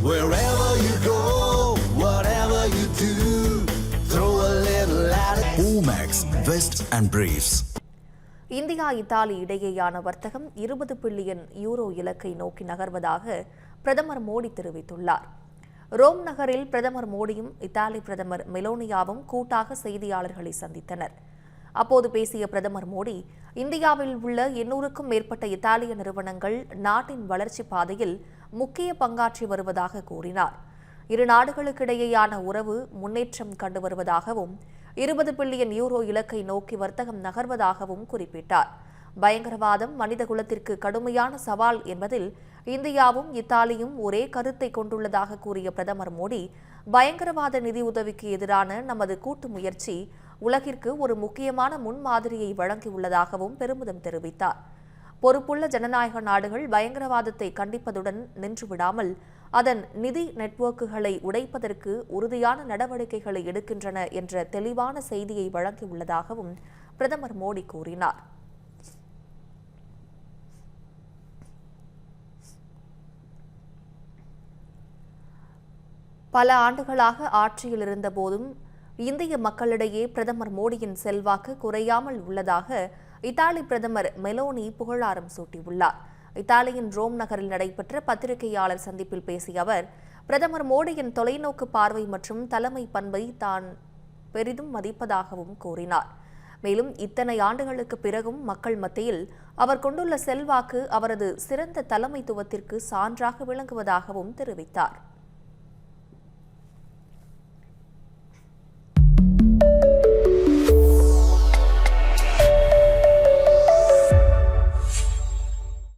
Wherever you go, whatever you do, throw a little at it. Omax, Vest and Briefs. India Italy இடையேயான வர்த்தகம் 20 billion euro இலக்கை நோக்கி நகர்வதாக பிரதமர் மோடி தெரிவித்துள்ளார். Rome நகரில் பிரதமர் மோடியும் இத்தாலி பிரதமர் மெலோனியாவும் கூட்டாக செய்தியாளர்களை சந்தித்தனர். அப்போது பேசிய பிரதமர் மோடி, இந்தியாவில் உள்ள 800க்கும் மேற்பட்ட இத்தாலிய நிறுவனங்கள் நாட்டின் வளர்ச்சி பாதையில் முக்கிய பங்காற்றி வருவதாக கூறினார். இரு நாடுகளுக்கிடையேயான உறவு முன்னேற்றம் கண்டு வருவதாகவும் 20 பில்லியன் யூரோ இலக்கை நோக்கி வர்த்தகம் நகர்வதாகவும் குறிப்பிட்டார். பயங்கரவாதம் மனித குலத்திற்கு கடுமையான சவால் என்பதில் இந்தியாவும் இத்தாலியும் ஒரே கருத்தை கொண்டுள்ளதாக கூறிய பிரதமர் மோடி, பயங்கரவாத நிதியுதவிக்கு எதிரான நமது கூட்டு முயற்சி உலகிற்கு ஒரு முக்கியமான முன்மாதிரியை வழங்கியுள்ளதாகவும் பெருமிதம் தெரிவித்தார். பொறுப்புள்ள ஜனநாயக நாடுகள் பயங்கரவாதத்தை கண்டிப்பதுடன் நின்றுவிடாமல் அதன் நிதி நெட்வொர்க்குகளை உடைப்பதற்கு உறுதியான நடவடிக்கைகளை எடுக்கின்றன என்ற தெளிவான செய்தியை வழங்கியுள்ளதாகவும் பிரதமர் மோடி கூறினார். பல ஆண்டுகளாக ஆட்சியில் இருந்த போதும் இந்திய மக்களிடையே பிரதமர் மோடியின் செல்வாக்கு குறையாமல் உள்ளதாக இத்தாலி பிரதமர் மெலோனி புகழாரம் சூட்டியுள்ளார். இத்தாலியின் ரோம் நகரில் நடைபெற்ற பத்திரிகையாளர் சந்திப்பில் பேசிய அவர், பிரதமர் மோடியின் தொலைநோக்கு பார்வை மற்றும் தலைமை பண்பை தான் பெரிதும் மதிப்பதாகவும் கூறினார். மேலும் இத்தனை ஆண்டுகளுக்கு பிறகும் மக்கள் மத்தியில் அவர் கொண்டுள்ள செல்வாக்கு அவரது சிறந்த தலைமைத்துவத்திற்கு சான்றாக விளங்குவதாகவும் தெரிவித்தார்.